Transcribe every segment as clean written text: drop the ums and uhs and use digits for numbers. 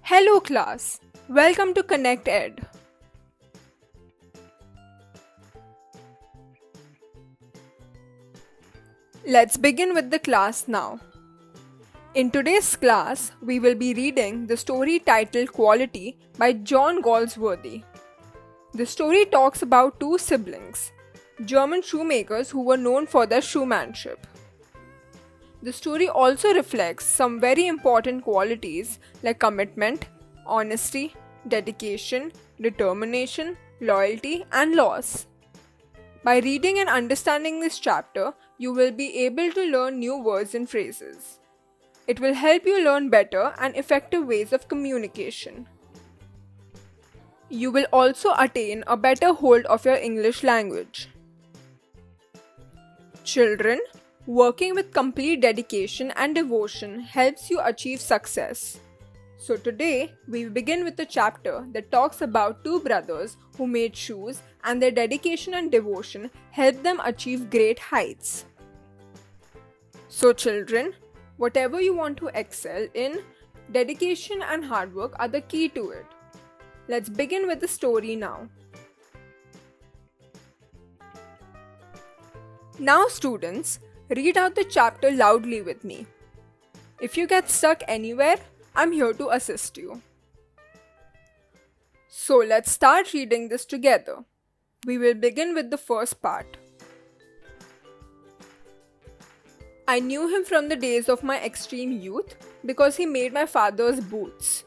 Hello class, welcome to Connect Ed. Let's begin with the class now. In today's class, we will be reading the story titled Quality by John Galsworthy. The story talks about two siblings, German shoemakers who were known for their shoemanship. The story also reflects some very important qualities like commitment, honesty, dedication, determination, loyalty, and loss. By reading and understanding this chapter, you will be able to learn new words and phrases. It will help you learn better and effective ways of communication. You will also attain a better hold of your English language. Children, working with complete dedication and devotion helps you achieve success. So today, we begin with a chapter that talks about two brothers who made shoes and their dedication and devotion helped them achieve great heights. So children, whatever you want to excel in, dedication and hard work are the key to it. Let's begin with the story now. Now students, read out the chapter loudly with me. If you get stuck anywhere, I'm here to assist you. So let's start reading this together. We will begin with the first part. I knew him from the days of my extreme youth because he made my father's boots.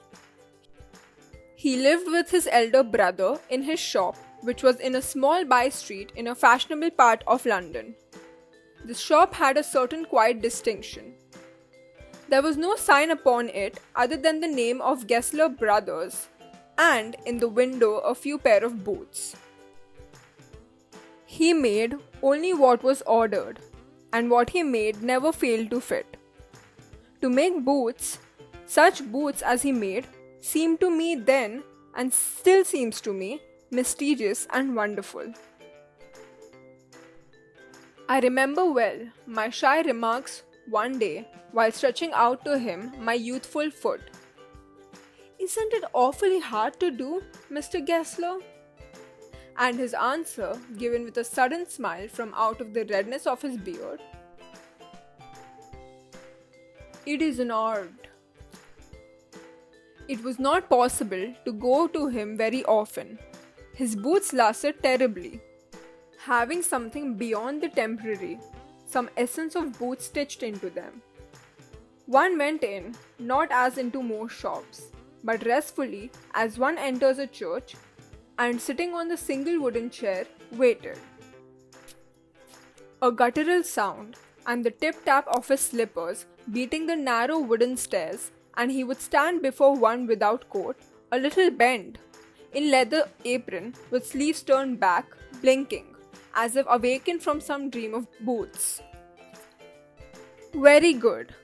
He lived with his elder brother in his shop, which was in a small by street in a fashionable part of London. The shop had a certain quiet distinction. There was no sign upon it other than the name of Gessler Brothers and in the window a few pair of boots. He made only what was ordered, and what he made never failed to fit. To make boots, such boots as he made, seemed to me then, and still seems to me, mysterious and wonderful. I remember well my shy remarks one day while stretching out to him my youthful foot. "Isn't it awfully hard to do, Mr. Gessler?" And his answer, given with a sudden smile from out of the redness of his beard, "It is an art." It was not possible to go to him very often. His boots lasted terribly, having something beyond the temporary, some essence of boots stitched into them. One went in, not as into most shops, but restfully as one enters a church, and sitting on the single wooden chair, waited. A guttural sound, and the tip-tap of his slippers beating the narrow wooden stairs, and he would stand before one without coat, a little bent, in leather apron with sleeves turned back, blinking, as if awakened from some dream of boots. Very good.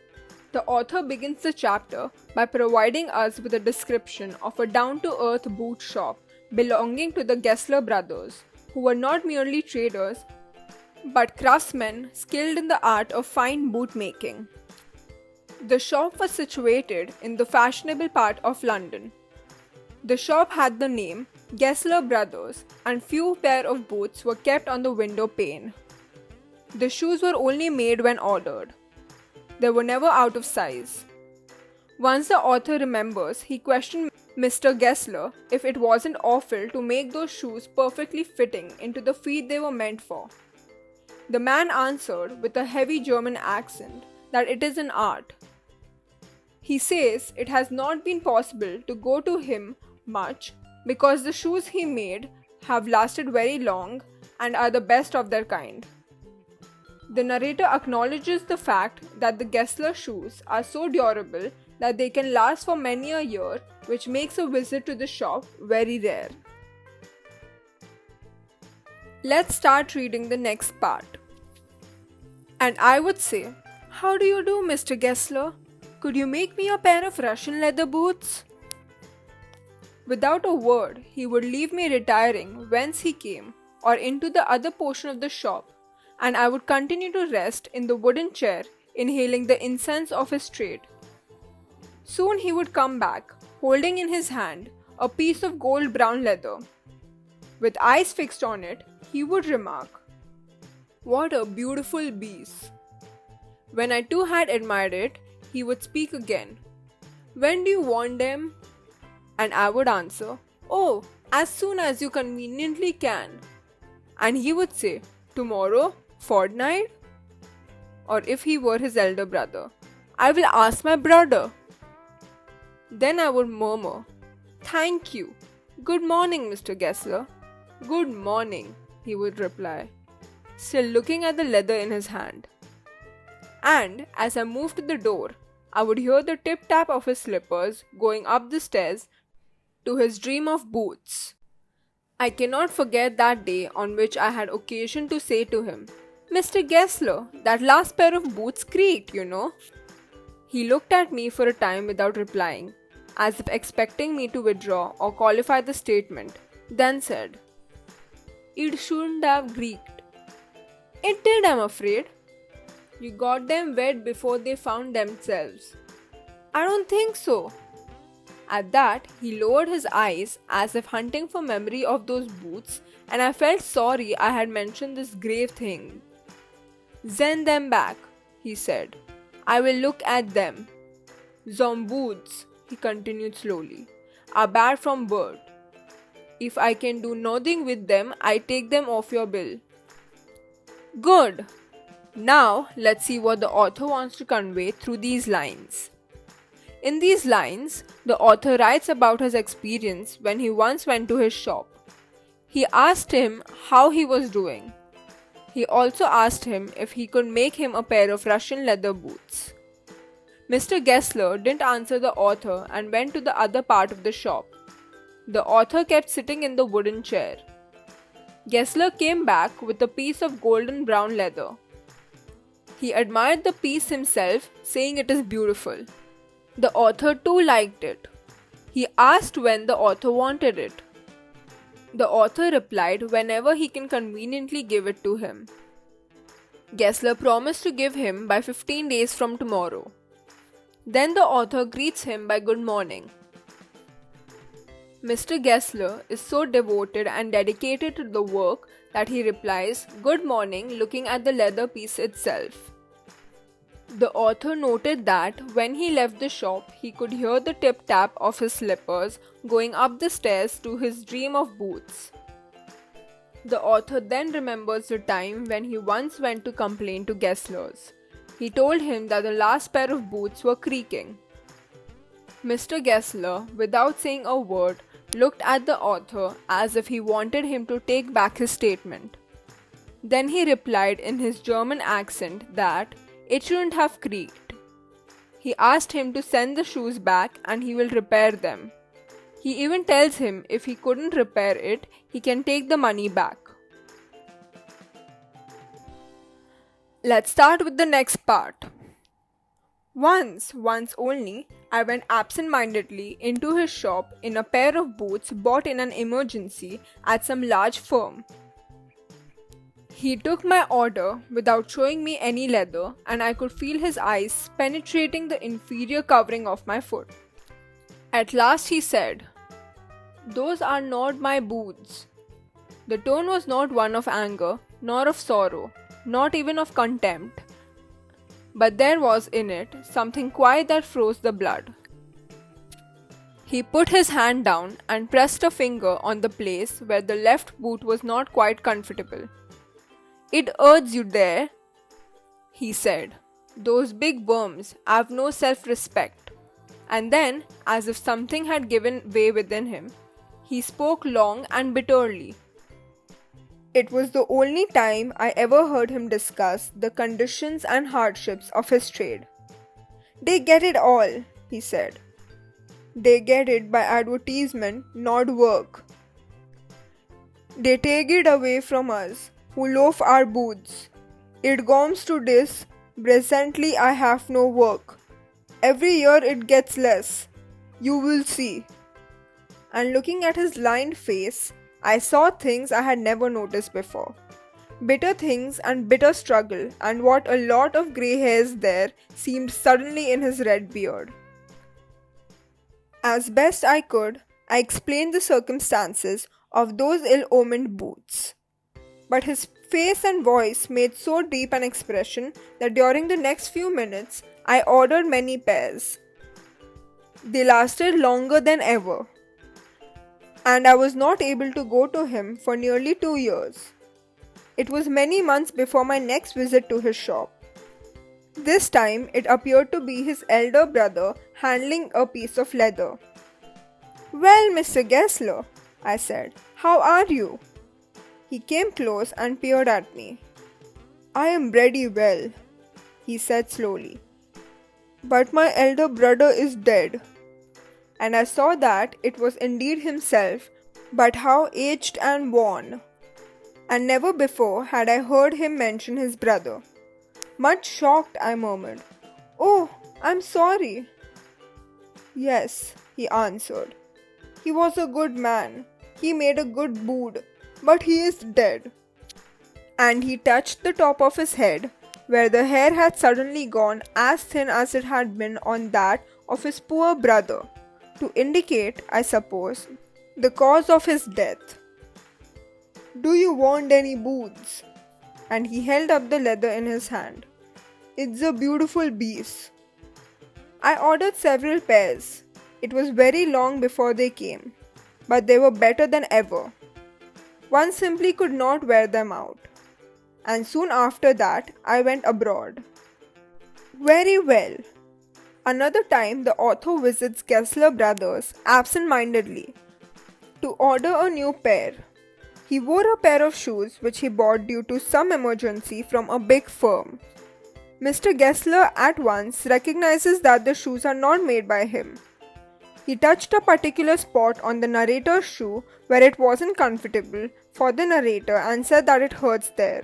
The author begins the chapter by providing us with a description of a down-to-earth boot shop belonging to the Gessler brothers, who were not merely traders, but craftsmen skilled in the art of fine boot making. The shop was situated in the fashionable part of London. The shop had the name Gessler Brothers, and few pair of boots were kept on the window pane. The shoes were only made when ordered. They were never out of size. Once the author remembers, he questioned Mr. Gessler if it wasn't awful to make those shoes perfectly fitting into the feet they were meant for. The man answered with a heavy German accent that it is an art. He says it has not been possible to go to him much because the shoes he made have lasted very long and are the best of their kind. The narrator acknowledges the fact that the Gessler shoes are so durable that they can last for many a year, which makes a visit to the shop very rare. Let's start reading the next part. And I would say, "How do you do, Mr. Gessler? Could you make me a pair of Russian leather boots?" Without a word, he would leave me retiring whence he came or into the other portion of the shop, and I would continue to rest in the wooden chair, inhaling the incense of his trade. Soon he would come back, holding in his hand a piece of gold brown leather. With eyes fixed on it, he would remark, "What a beautiful piece." When I too had admired it, he would speak again, "When do you want them?" And I would answer, "Oh, as soon as you conveniently can." And he would say, "Tomorrow? Fortnight?" Or if he were his elder brother, "I will ask my brother." Then I would murmur, "Thank you. Good morning, Mr. Gessler." "Good morning," he would reply, still looking at the leather in his hand. And as I moved to the door, I would hear the tip-tap of his slippers going up the stairs to his dream of boots. I cannot forget that day on which I had occasion to say to him, "Mr. Gessler, that last pair of boots creaked, you know." He looked at me for a time without replying, as if expecting me to withdraw or qualify the statement, then said, "It shouldn't have creaked." "It did, I'm afraid." "You got them wet before they found themselves." "I don't think so." At that, he lowered his eyes as if hunting for memory of those boots, and I felt sorry I had mentioned this grave thing. "Send them back," he said. "I will look at them. Some boots," he continued slowly, "are bad from birth. If I can do nothing with them, I take them off your bill." Good! Now, let's see what the author wants to convey through these lines. In these lines, the author writes about his experience when he once went to his shop. He asked him how he was doing. He also asked him if he could make him a pair of Russian leather boots. Mr. Gessler didn't answer the author and went to the other part of the shop. The author kept sitting in the wooden chair. Gessler came back with a piece of golden brown leather. He admired the piece himself, saying it is beautiful. The author too liked it. He asked when the author wanted it. The author replied whenever he can conveniently give it to him. Gessler promised to give him by 15 days from tomorrow. Then the author greets him by good morning. Mr. Gessler is so devoted and dedicated to the work that he replies, "Good morning," looking at the leather piece itself. The author noted that when he left the shop, he could hear the tip-tap of his slippers going up the stairs to his dream of boots. The author then remembers the time when he once went to complain to Gessler's. He told him that the last pair of boots were creaking. Mr. Gessler, without saying a word, looked at the author as if he wanted him to take back his statement. Then he replied in his German accent that it shouldn't have creaked. He asked him to send the shoes back and he will repair them. He even tells him if he couldn't repair it, he can take the money back. Let's start with the next part. Once only, I went absent-mindedly into his shop in a pair of boots bought in an emergency at some large firm. He took my order without showing me any leather, and I could feel his eyes penetrating the inferior covering of my foot. At last he said, "Those are not my boots." The tone was not one of anger, nor of sorrow, not even of contempt. But there was in it something quiet that froze the blood. He put his hand down and pressed a finger on the place where the left boot was not quite comfortable. "It hurts you there," he said. "Those big worms have no self-respect." And then, as if something had given way within him, he spoke long and bitterly. It was the only time I ever heard him discuss the conditions and hardships of his trade. "They get it all," he said. "They get it by advertisement, not work. They take it away from us, who loaf our boots. It comes to this, presently I have no work. Every year it gets less. You will see." And looking at his lined face, I saw things I had never noticed before. Bitter things and bitter struggle, and what a lot of grey hairs there seemed suddenly in his red beard. As best I could, I explained the circumstances of those ill-omened boots. But his face and voice made so deep an expression that during the next few minutes, I ordered many pairs. They lasted longer than ever, and I was not able to go to him for nearly 2 years. It was many months before my next visit to his shop. This time, it appeared to be his elder brother handling a piece of leather. "Well, Mr. Gessler," I said, "how are you?" He came close and peered at me. "I am pretty well," he said slowly. "But my elder brother is dead." And I saw that it was indeed himself, but how aged and worn. And never before had I heard him mention his brother. Much shocked, I murmured, "Oh, I'm sorry." "Yes," he answered. "He was a good man. He made a good boot, but he is dead." And he touched the top of his head, where the hair had suddenly gone as thin as it had been on that of his poor brother, to indicate, I suppose, the cause of his death. "Do you want any boots?" And he held up the leather in his hand. "It's a beautiful piece." I ordered several pairs. It was very long before they came, but they were better than ever. One simply could not wear them out. And soon after that, I went abroad. Very well. Another time, the author visits Gessler Brothers absent-mindedly to order a new pair. He wore a pair of shoes which he bought due to some emergency from a big firm. Mr. Gessler at once recognizes that the shoes are not made by him. He touched a particular spot on the narrator's shoe where it wasn't comfortable for the narrator and said that it hurts there.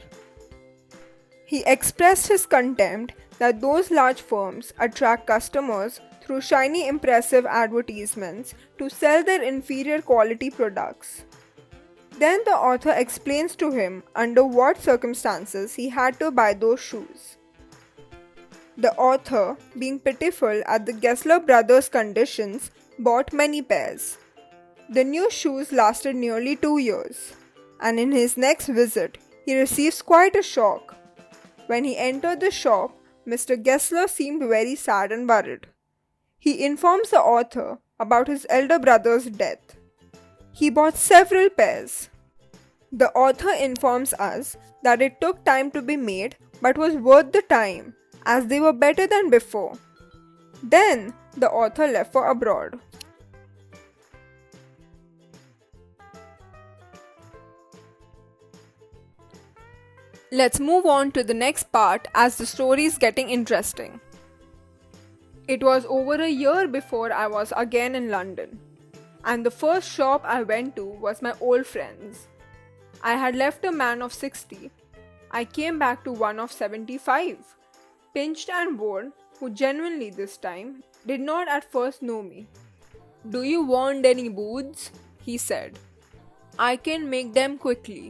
He expressed his contempt that those large firms attract customers through shiny, impressive advertisements to sell their inferior quality products. Then the author explains to him under what circumstances he had to buy those shoes. The author, being pitiful at the Gessler brothers' conditions, bought many pairs. The new shoes lasted nearly 2 years, and in his next visit, he receives quite a shock. When he entered the shop, Mr. Gessler seemed very sad and worried. He informs the author about his elder brother's death. He bought several pairs. The author informs us that it took time to be made but was worth the time, as they were better than before. Then the author left for abroad. Let's move on to the next part as the story is getting interesting. It was over a year before I was again in London, and the first shop I went to was my old friend's. I had left a man of 60. I came back to one of 75, pinched and worn, who genuinely this time did not at first know me. "Do you want any boots?" he said. "I can make them quickly.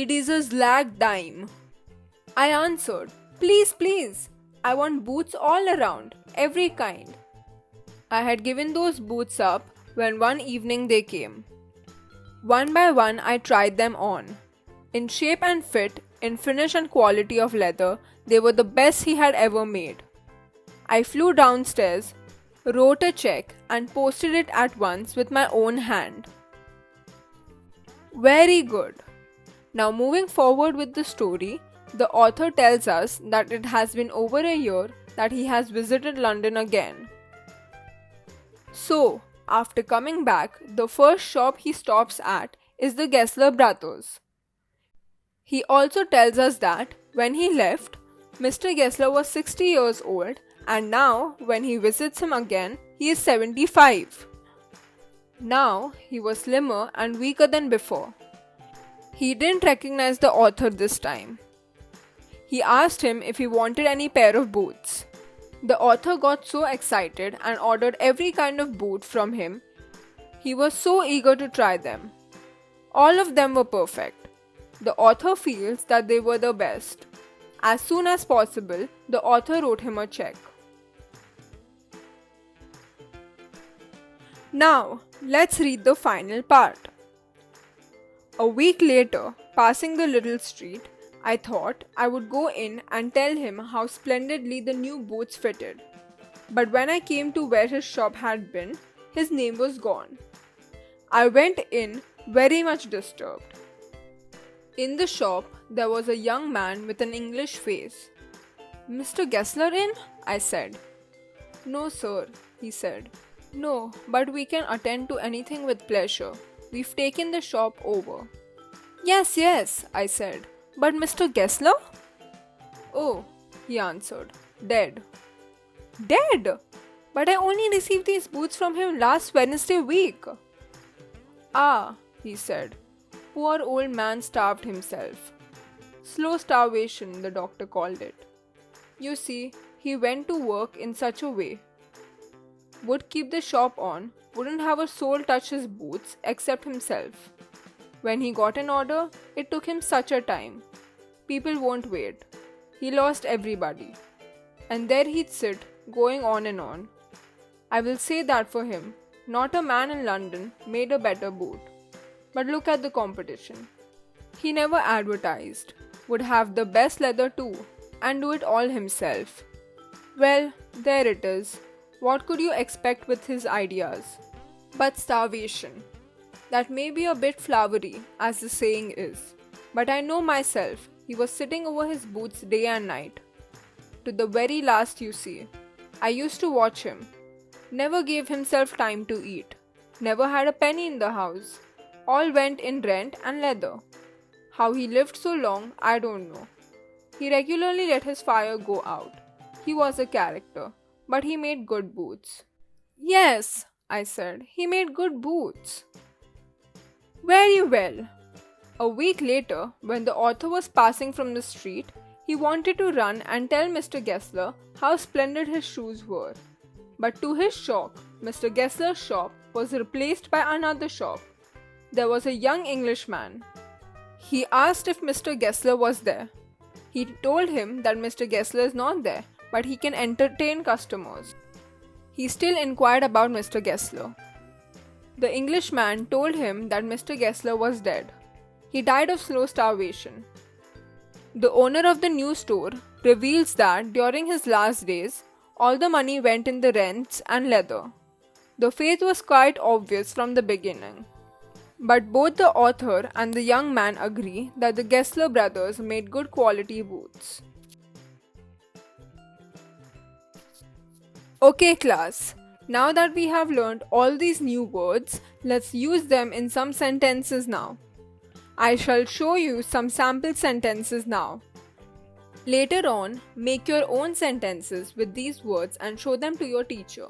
It is a slag dime." I answered, "Please, please, I want boots all around, every kind." I had given those boots up when one evening they came. One by one I tried them on. In shape and fit, in finish and quality of leather, they were the best he had ever made. I flew downstairs, wrote a check and posted it at once with my own hand. Very good. Now moving forward with the story, the author tells us that it has been over a year that he has visited London again. So, after coming back, the first shop he stops at is the Gessler Brothers. He also tells us that when he left, Mr. Gessler was 60 years old, and now when he visits him again, he is 75. Now he was slimmer and weaker than before. He didn't recognize the author this time. He asked him if he wanted any pair of boots. The author got so excited and ordered every kind of boot from him. He was so eager to try them. All of them were perfect. The author feels that they were the best. As soon as possible, the author wrote him a check. Now, let's read the final part. A week later, passing the little street, I thought I would go in and tell him how splendidly the new boots fitted. But when I came to where his shop had been, his name was gone. I went in very much disturbed. In the shop, there was a young man with an English face. "Mr. Gessler in?" I said. "No, sir," he said. "No, but we can attend to anything with pleasure. We've taken the shop over." "Yes, yes," I said. "But Mr. Gessler?" "Oh," he answered, "dead." "Dead? But I only received these boots from him last Wednesday week." "Ah," he said. "Poor old man starved himself. Slow starvation, the doctor called it. You see, he went to work in such a way. Would keep the shop on, wouldn't have a soul touch his boots except himself. When he got an order, it took him such a time. People won't wait. He lost everybody. And there he'd sit, going on and on. I will say that for him, not a man in London made a better boot. But look at the competition. He never advertised, would have the best leather too, and do it all himself. Well, there it is. What could you expect with his ideas? But starvation. That may be a bit flowery, as the saying is. But I know myself, he was sitting over his boots day and night. To the very last, you see. I used to watch him. Never gave himself time to eat. Never had a penny in the house. All went in rent and leather. How he lived so long, I don't know. He regularly let his fire go out. He was a character, but he made good boots." "Yes," I said, "he made good boots." Very well. A week later, when the author was passing from the street, he wanted to run and tell Mr. Gessler how splendid his shoes were. But to his shock, Mr. Gessler's shop was replaced by another shop. There was a young Englishman. He asked if Mr. Gessler was there. He told him that Mr. Gessler is not there, but he can entertain customers. He still inquired about Mr. Gessler. The Englishman told him that Mr. Gessler was dead. He died of slow starvation. The owner of the new store reveals that during his last days, all the money went in the rents and leather. The faith was quite obvious from the beginning. But both the author and the young man agree that the Gessler brothers made good quality boots. Okay class, now that we have learned all these new words, let's use them in some sentences now. I shall show you some sample sentences now. Later on, make your own sentences with these words and show them to your teacher.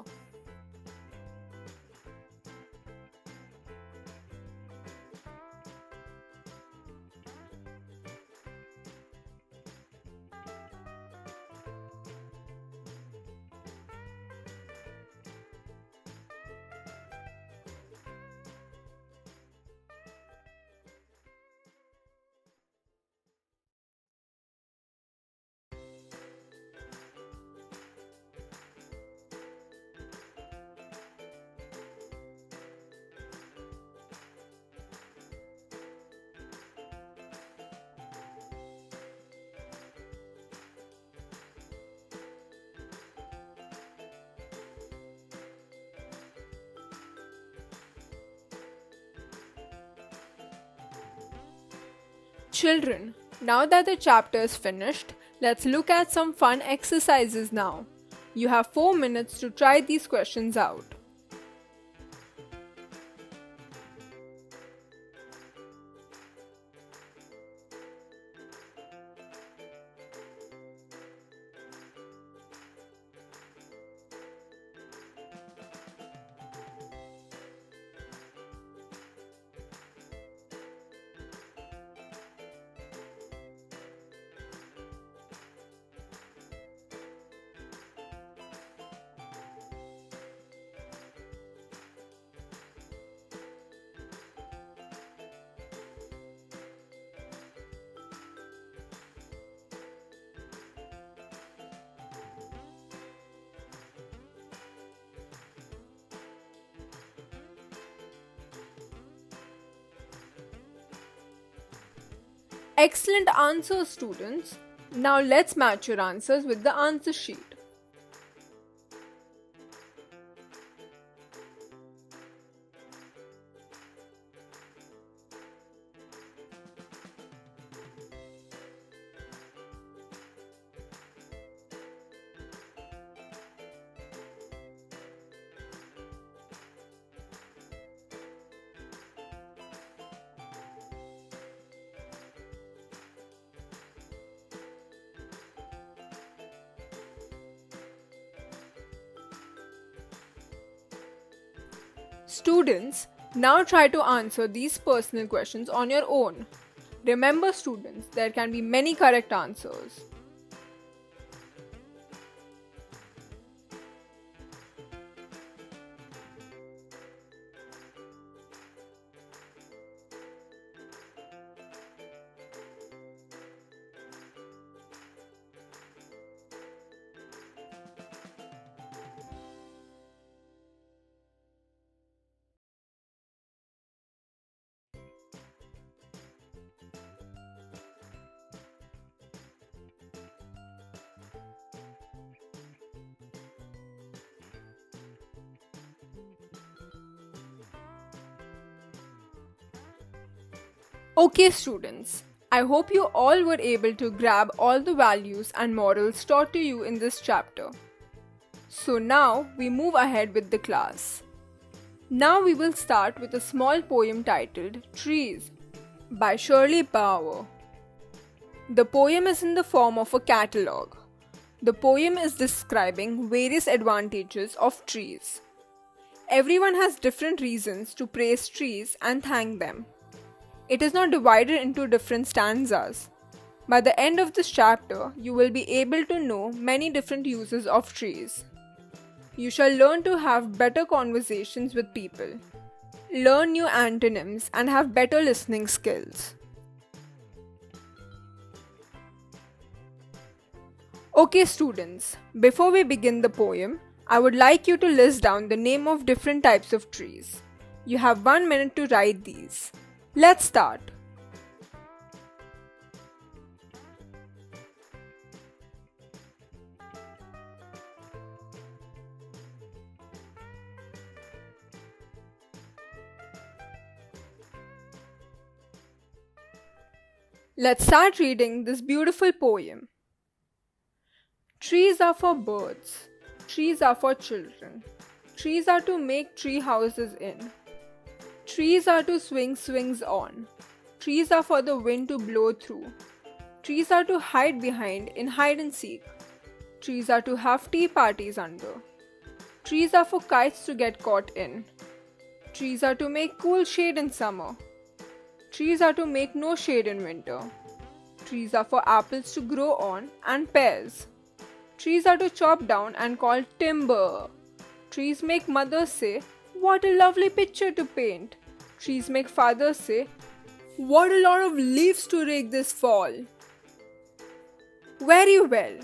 Children, now that the chapter is finished, let's look at some fun exercises now. You have 4 minutes to try these questions out. Excellent answers, students. Now let's match your answers with the answer sheet. Students, now try to answer these personal questions on your own. Remember, students, there can be many correct answers. Okay, students, I hope you all were able to grab all the values and morals taught to you in this chapter. So now we move ahead with the class. Now we will start with a small poem titled Trees by Shirley Bauer. The poem is in the form of a catalogue. The poem is describing various advantages of trees. Everyone has different reasons to praise trees and thank them. It is not divided into different stanzas. By the end of this chapter, you will be able to know many different uses of trees. You shall learn to have better conversations with people, learn new antonyms, and have better listening skills. Okay, students, before we begin the poem, I would like you to list down the name of different types of trees. You have 1 minute to write these. Let's start. Let's start reading this beautiful poem. Trees are for birds. Trees are for children. Trees are to make tree houses in. Trees are to swing swings on. Trees are for the wind to blow through. Trees are to hide behind in hide and seek. Trees are to have tea parties under. Trees are for kites to get caught in. Trees are to make cool shade in summer. Trees are to make no shade in winter. Trees are for apples to grow on and pears. Trees are to chop down and call timber. Trees make mothers say, "What a lovely picture to paint." Trees make fathers say, "What a lot of leaves to rake this fall." Very well.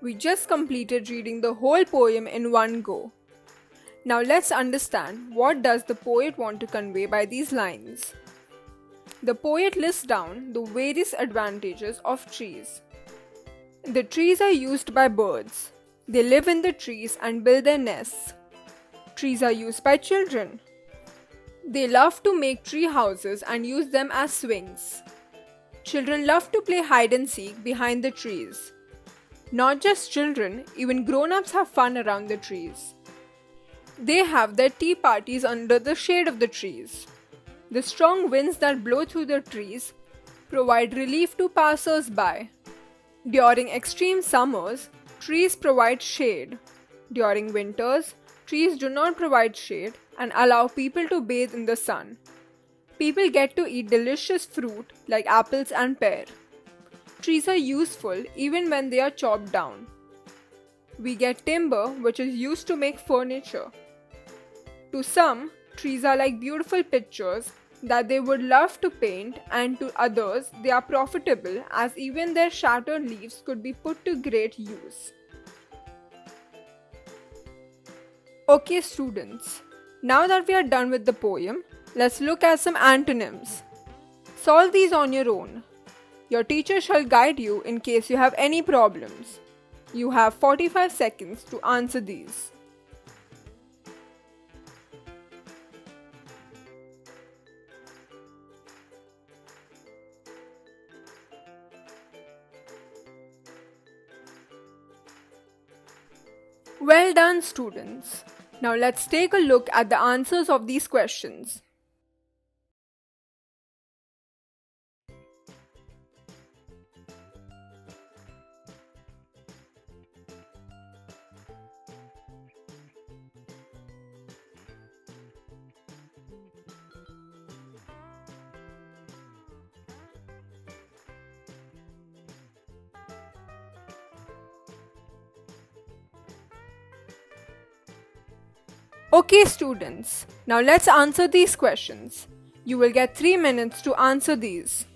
We just completed reading the whole poem in one go. Now let's understand what does the poet want to convey by these lines. The poet lists down the various advantages of trees. The trees are used by birds. They live in the trees and build their nests. Trees are used by children. They love to make tree houses and use them as swings. Children love to play hide and seek behind the trees. Not just children, even grown-ups have fun around the trees. They have their tea parties under the shade of the trees. The strong winds that blow through the trees provide relief to passers-by. During extreme summers, trees provide shade. During winters, trees do not provide shade and allow people to bathe in the sun. People get to eat delicious fruit like apples and pear. Trees are useful even when they are chopped down. We get timber, which is used to make furniture. To some, trees are like beautiful pictures that they would love to paint, and to others, they are profitable as even their shattered leaves could be put to great use. Okay, students, now that we are done with the poem, let's look at some antonyms. Solve these on your own. Your teacher shall guide you in case you have any problems. You have 45 seconds to answer these. Well done, students. Now let's take a look at the answers of these questions. Okay, students, now let's answer these questions. You will get 3 minutes to answer these.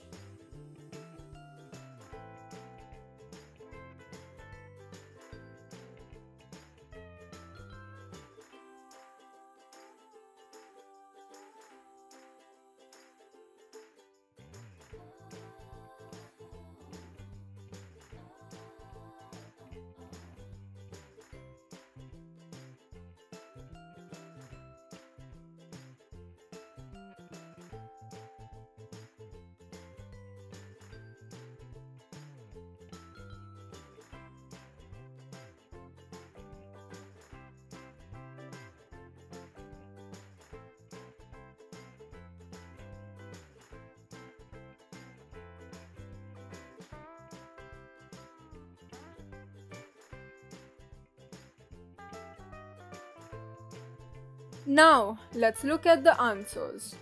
Now, let's look at the answers.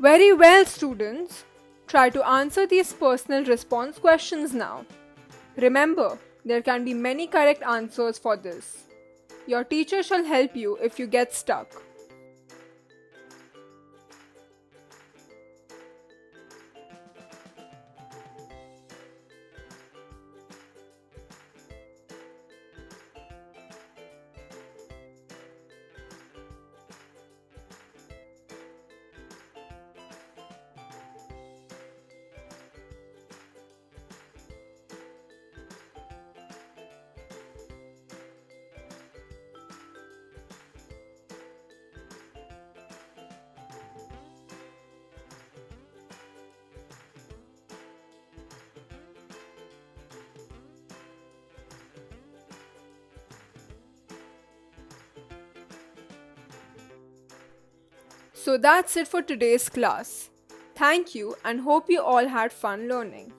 Very well, students. Try to answer these personal response questions now. Remember, there can be many correct answers for this. Your teacher shall help you if you get stuck. So that's it for today's class. Thank you and hope you all had fun learning.